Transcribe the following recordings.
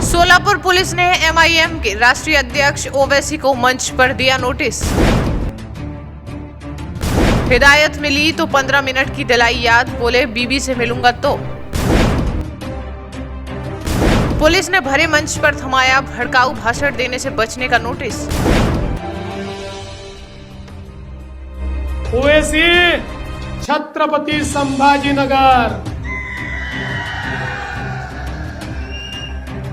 Solapur police ने MIM के राष्ट्रीय अध्यक्ष ओवैसी को मंच पर दिया नोटिस। हिदायत मिली तो 15 मिनट की दिलाई याद, बोले बीबी से मिलूंगा तो। पुलिस ने भरे मंच पर थमाया भड़काऊ भाषण देने से बचने का नोटिस। ओवैसी, छत्रपति संभाजीनगर।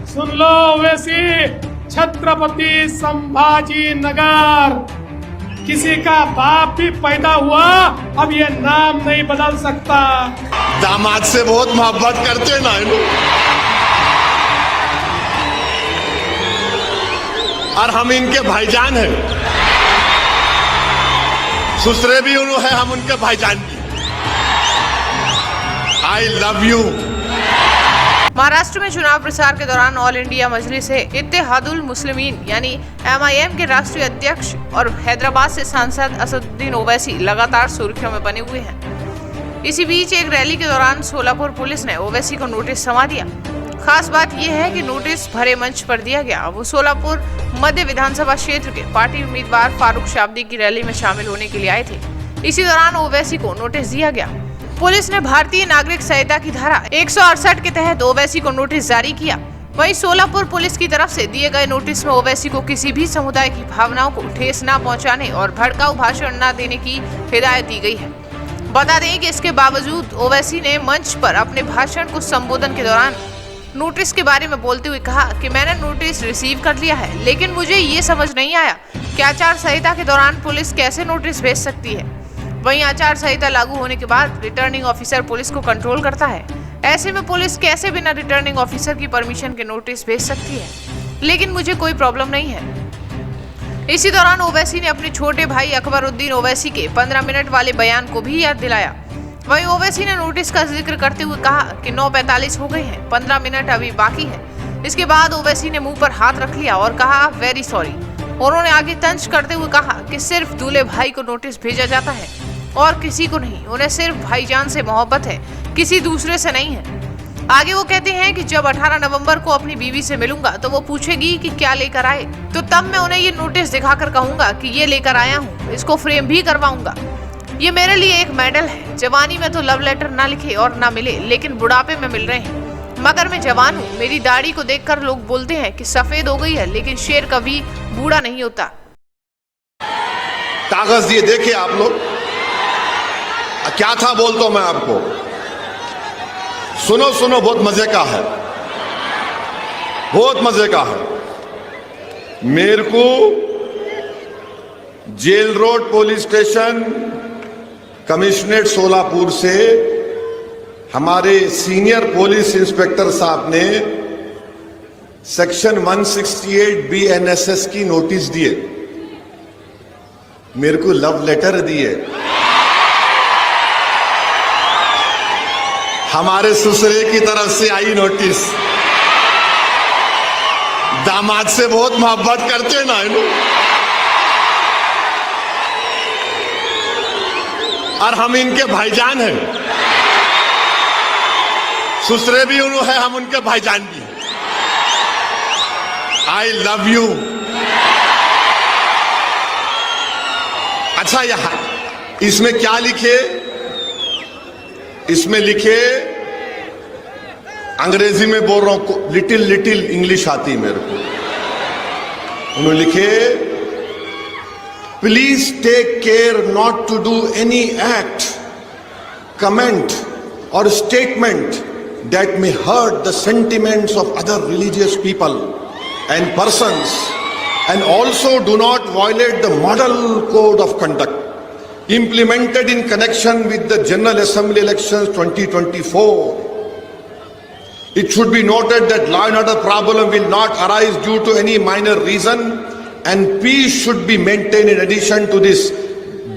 सुन लो ओवैसी, छत्रपति संभाजीनगर। किसी का बाप भी पैदा हुआ, अब ये नाम नहीं बदल सकता। दामाद से बहुत मोहब्बत करते ना और हम इनके भाईजान हैं। ससुरे भी उन्होंने है, हम उनके भाईजान भी। I love you. महाराष्ट्र में चुनाव प्रचार के दौरान ऑल इंडिया मजलिस इत्तेहादुल मुस्लिमीन यानी MIM के राष्ट्रीय अध्यक्ष और हैदराबाद से सांसद असदुद्दीन ओवैसी लगातार सुर्खियों में बने हुए हैं। इसी बीच एक रैली के दौरान सोलापुर पुलिस ने ओवैसी को नोटिस थमा दिया। खास बात यह है कि नोटिस भरे मंच पर दिया गया। वो सोलापुर मध्य विधानसभा क्षेत्र के पार्टी उम्मीदवार फारूक शाब्दी की रैली में शामिल होने के लिए आए थे। इसी दौरान ओवैसी को नोटिस दिया गया। पुलिस ने भारतीय नागरिक संहिता की धारा 168 के तहत ओवैसी को नोटिस जारी किया। वहीं सोलापुर पुलिस की तरफ से दिए गए नोटिस में ओवैसी को किसी भी समुदाय की भावनाओं को ठेस न पहुंचाने और भड़काऊ भाषण न देने की हिदायत दी गई है। बता दें कि इसके बावजूद ओवैसी ने मंच पर अपने भाषण को संबोधन के दौरान नोटिस के बारे में बोलते हुए कहा कि मैंने नोटिस रिसीव कर लिया है, लेकिन मुझे ये समझ नहीं आया कि आचार संहिता के दौरान पुलिस कैसे नोटिस भेज सकती है। वहीं आचार संहिता लागू होने के बाद रिटर्निंग ऑफिसर पुलिस को कंट्रोल करता है। ऐसे में पुलिस कैसे बिना रिटर्निंग ऑफिसर की परमिशन के नोटिस भेज सकती है, लेकिन मुझे कोई प्रॉब्लम नहीं है। इसी दौरान ओवैसी ने अपने छोटे भाई अकबरुद्दीन ओवैसी के 15 मिनट वाले बयान को भी याद दिलाया। वहीं ओवैसी ने नोटिस का जिक्र करते हुए कहा कि 9:45 हो गए हैं, 15 मिनट अभी बाकी है। इसके बाद ओवैसी ने मुंह पर हाथ रख लिया और कहा वेरी सॉरी। उन्होंने आगे तंज करते हुए कहा कि सिर्फ दूल्हे भाई को नोटिस भेजा जाता है और किसी को नहीं। उन्हें सिर्फ भाईजान से मोहब्बत है, किसी दूसरे से नहीं है। आगे वो कहते हैं कि जब 18 नवंबर को अपनी बीवी से मिलूंगा तो वो पूछेगी कि क्या लेकर आए, तो तब मैं उन्हें ये नोटिस दिखाकर कहूंगा कि ये लेकर आया हूँ, इसको फ्रेम भी करवाऊंगा। ये मेरे लिए एक मेडल है। जवानी में तो लव लेटर ना लिखे और ना मिले, लेकिन बुढ़ापे में मिल रहे हैं। मगर मैं जवान हूँ। मेरी दाढ़ी को देखकर लोग बोलते हैं कि सफेद हो गई है, लेकिन शेर कभी बूढ़ा नहीं होता। कागज दिए देखे आप लोग, क्या था बोलता हूं मैं आपको। सुनो सुनो, बहुत मजे का है, बहुत मजे का है। मेरे को jail road police station commissionerate Solapur से हमारे सीनियर पुलिस इंस्पेक्टर साहब ने सेक्शन 168 BNSS की नोटिस दिए, मेरे को लव लेटर दिए। हमारे ससुरे की तरफ से आई नोटिस। दामाद से बहुत मोहब्बत करते ना और हम इनके भाईजान हैं। ससुरे भी उन्होंने है, हम उनके भाईजान भी। I love you. अच्छा, यहां इसमें क्या लिखे? इसमें लिखे, अंग्रेजी में बोल रहा हूं, लिटिल लिटिल इंग्लिश आती मेरे को। उन्होंने लिखे, please take care not to do any act, comment और statement that may hurt the sentiments of other religious people and persons, and also do not violate the model code of conduct implemented in connection with the General Assembly elections 2024. It should be noted that law and order problem will not arise due to any minor reason, and peace should be maintained. In addition to this,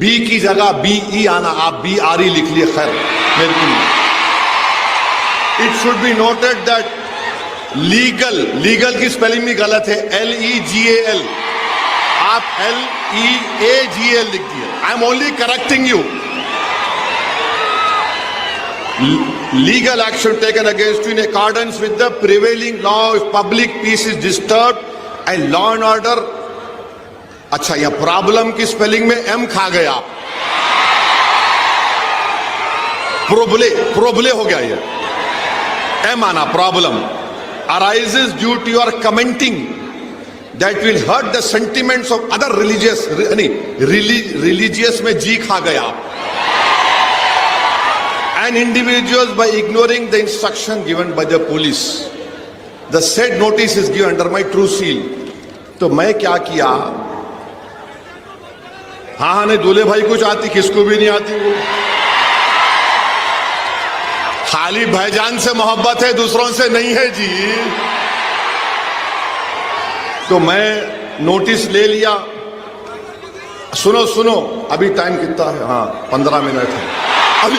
B की जगह BE आना, आप BRE लिख लिए, खैर मेरे को। It should be noted that legal की स्पेलिंग भी गलत है, LEGAL, आप LEAGL लिख दिए। I am only correcting you. legal action taken against you in accordance with the prevailing law if public peace is disturbed and law and order. अच्छा, यह problem की स्पेलिंग में एम खा गया, प्रोबले हो गया, ये एम आना, problem arises due to your commenting that will hurt the sentiments of other religious में जी खा गया, and individuals by ignoring the instruction given by the police. The said notice is given under my true seal. तो मैं क्या किया, हाँ नहीं, दूल्हे भाई कुछ आती, किसको भी नहीं आती, वो खाली भाईजान से मोहब्बत है, दूसरों से नहीं है जी। तो मैं नोटिस ले लिया। सुनो सुनो, अभी टाइम कितना है? हाँ, 15 मिनट है अभी।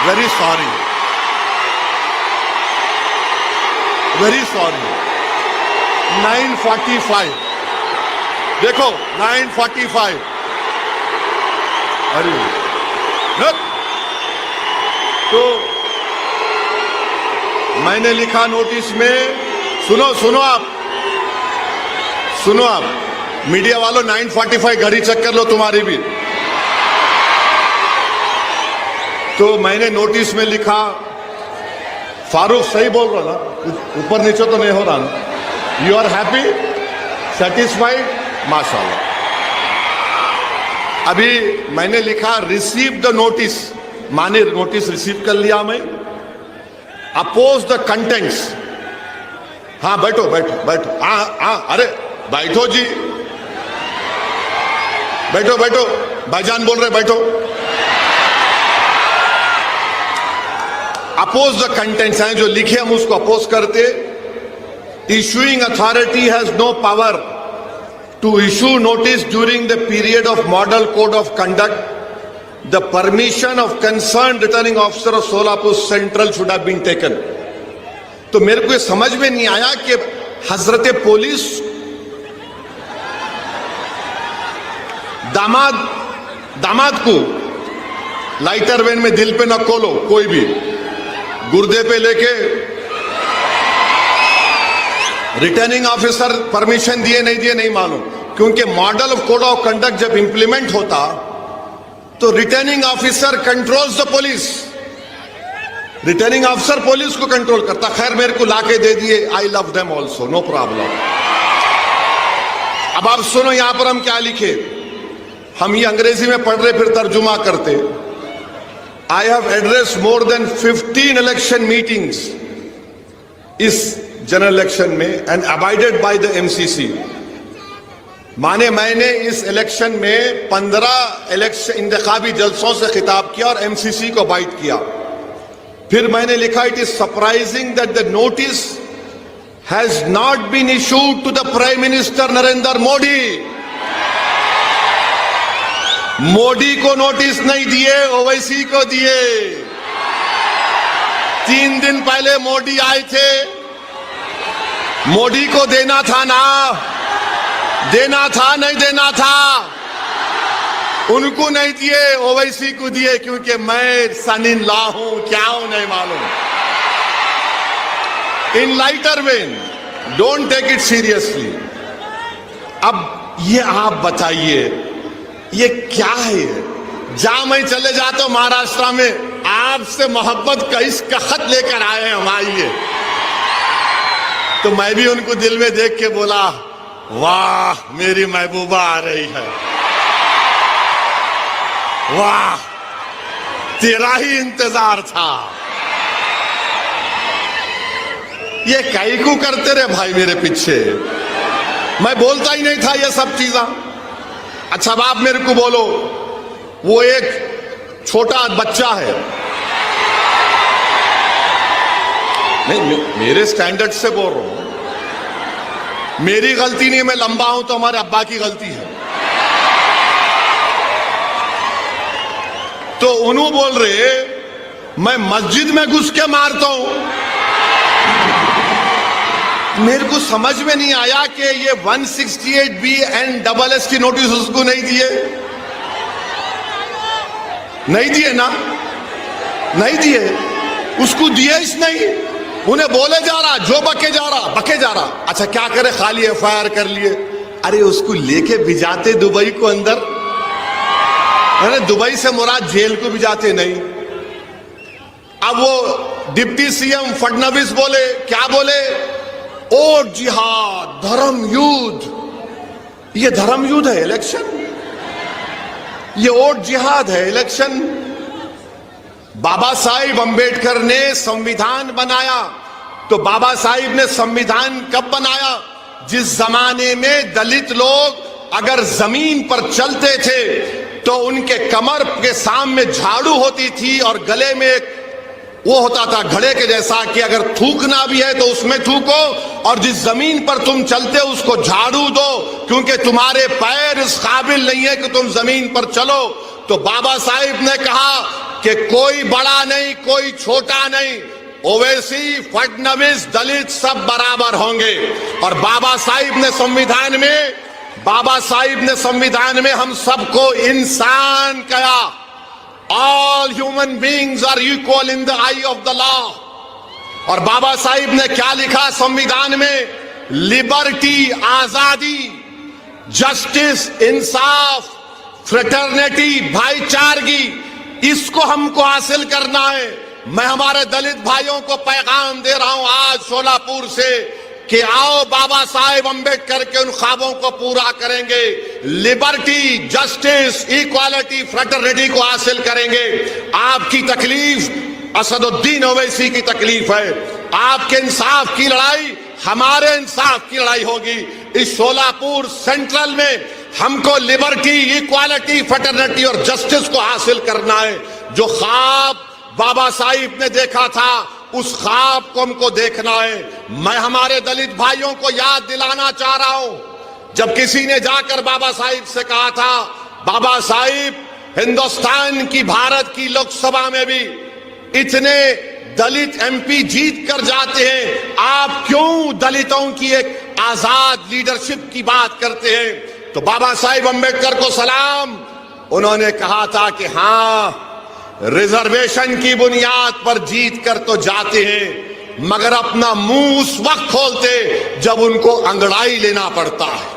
Very sorry, very sorry. 9:45 देखो, 9:45। अरे तो मैंने लिखा नोटिस में, सुनो आप मीडिया वालों, 9:45 घड़ी चेक कर लो तुम्हारी भी। तो मैंने नोटिस में लिखा, फारूक सही बोल रहा ना, ऊपर नीचे तो नहीं हो रहा ना? यू आर हैप्पी, सेटिस्फाइड, माशाल्लाह। अभी मैंने लिखा रिसीव द नोटिस, माने नोटिस रिसीव कर लिया मैं। अपोज द कंटेंट्स, हाँ बैठो, हाँ अरे बैठो जी, बैठो भाईजान बोल रहे, बैठो। अपोज द कंटेंट्स हैं जो लिखे, हम उसको अपोज करते। Issuing authority has no power to issue notice during the period of model code of conduct. The permission of concerned returning officer of Solapur Central should have been taken. तो मेरे को समझ में नहीं आया कि हजरत पुलिस दामाद को लाइटर वैन में दिल पे न खोलो, कोई भी गुर्दे पे लेके रिटर्निंग ऑफिसर परमिशन दिए नहीं मालूम, क्योंकि model of code of conduct जब इंप्लीमेंट होता तो returning officer controls the police, returning officer police को कंट्रोल करता। खैर मेरे को लाके दे दिए, I love them also, no problem. अब आप सुनो यहां पर हम क्या लिखे, हम ये अंग्रेजी में पढ़ रहे फिर तर्जुमा करते। I have address more than 15 election meetings इस जनरल इलेक्शन में and abided by the MCC. माने मैंने इस इलेक्शन में 15 इलेक्शन इंतखाबी जलसों से खिताब किया और एमसीसी को अबाइड किया। फिर मैंने लिखा, it is surprising that the notice has not been issued to the prime minister Narendra Modi. Modi को नोटिस नहीं दिए, ओवैसी को दिए। 3 दिन पहले मोदी आए थे, मोदी को देना था ना, देना था नहीं देना था, उनको नहीं दिए, ओवैसी को दिए, क्योंकि मैं सन इन लॉ हूं, क्या हूं नहीं मालूम। In lighter vein, don't take it seriously. अब ये आप बताइए, ये क्या है? जहां मैं चले जाता हूं महाराष्ट्र में, आपसे मोहब्बत का इसका खत लेकर आए हैं हम, आइए। तो मैं भी उनको दिल में देख के बोला, वाह मेरी महबूबा आ रही है, वाह तेरा ही इंतजार था। ये कई को करते रहे भाई मेरे पीछे, मैं बोलता ही नहीं था ये सब चीजें। अच्छा अब आप मेरे को बोलो, वो एक छोटा बच्चा है, नहीं मेरे स्टैंडर्ड से बोल रहा हूं, मेरी गलती नहीं, मैं लंबा हूं तो हमारे अब्बा की गलती है। तो उन्होंने बोल रहे मैं मस्जिद में घुस के मारता हूं। मेरे को समझ में नहीं आया कि ये 168B एंड SS की नोटिस उसको नहीं दिए। नहीं दिए ना, नहीं दिए, उसको दिए ही नहीं, उन्हें बोले जा रहा, जो बके जा रहा। अच्छा क्या करे, खाली एफआईआर कर लिए। अरे उसको लेके भिजाते दुबई को अंदर, अरे दुबई से मुराद जेल को भिजाते नहीं। अब वो डिप्टी सीएम फडणवीस बोले, क्या बोले, ओट जिहाद, धर्म युद्ध। ये धर्म युद्ध है इलेक्शन, ये ओट जिहाद है इलेक्शन। बाबा साहिब अंबेडकर ने संविधान बनाया, तो बाबा साहिब ने संविधान कब बनाया? जिस जमाने में दलित लोग अगर जमीन पर चलते थे तो उनके कमर के सामने झाड़ू होती थी और गले में एक वो होता था घड़े के जैसा कि अगर थूकना भी है तो उसमें थूको, और जिस जमीन पर तुम चलते हो उसको झाड़ू दो, क्योंकि तुम्हारे पैर इस काबिल नहीं है कि तुम जमीन पर चलो। तो बाबा साहिब ने कहा कि कोई बड़ा नहीं, कोई छोटा नहीं, ओवैसी, फडणवीस, दलित सब बराबर होंगे। और बाबा साहिब ने संविधान में हम सबको इंसान कहा। All human beings are equal in the eye of the law. और बाबा साहिब ने क्या लिखा संविधान में? लिबर्टी, आजादी, जस्टिस, इंसाफ, फ्रेटर्निटी, भाईचारगी, इसको हमको हासिल करना है। मैं हमारे दलित भाइयों को पैगाम दे रहा हूं आज सोलापुर से कि आओ बाबा साहेब अंबेडकर के उन ख्वाबों को पूरा करेंगे। लिबर्टी, जस्टिस, इक्वालिटी, फ्रेटर्निटी को हासिल करेंगे। आपकी तकलीफ असदुद्दीन ओवैसी की तकलीफ है, आपके इंसाफ की लड़ाई हमारे इंसाफ की लड़ाई होगी। इस सोलापुर सेंट्रल में हमको लिबर्टी, इक्वालिटी, फ्रेटर्निटी और जस्टिस को हासिल करना है। जो ख्वाब बाबा साहिब ने देखा था उस ख्वाब को हमको देखना है। मैं हमारे दलित भाइयों को याद दिलाना चाह रहा हूं, जब किसी ने जाकर बाबा साहिब से कहा था, बाबा साहिब हिंदुस्तान की, भारत की लोकसभा में भी इतने दलित एमपी जीत कर जाते हैं, आप क्यों दलितों की एक आजाद लीडरशिप की बात करते हैं? तो बाबा साहिब अंबेडकर को सलाम, उन्होंने कहा था कि हां, रिजर्वेशन की बुनियाद पर जीत कर तो जाते हैं, मगर अपना मुंह उस वक्त खोलते जब उनको अंगड़ाई लेना पड़ता है।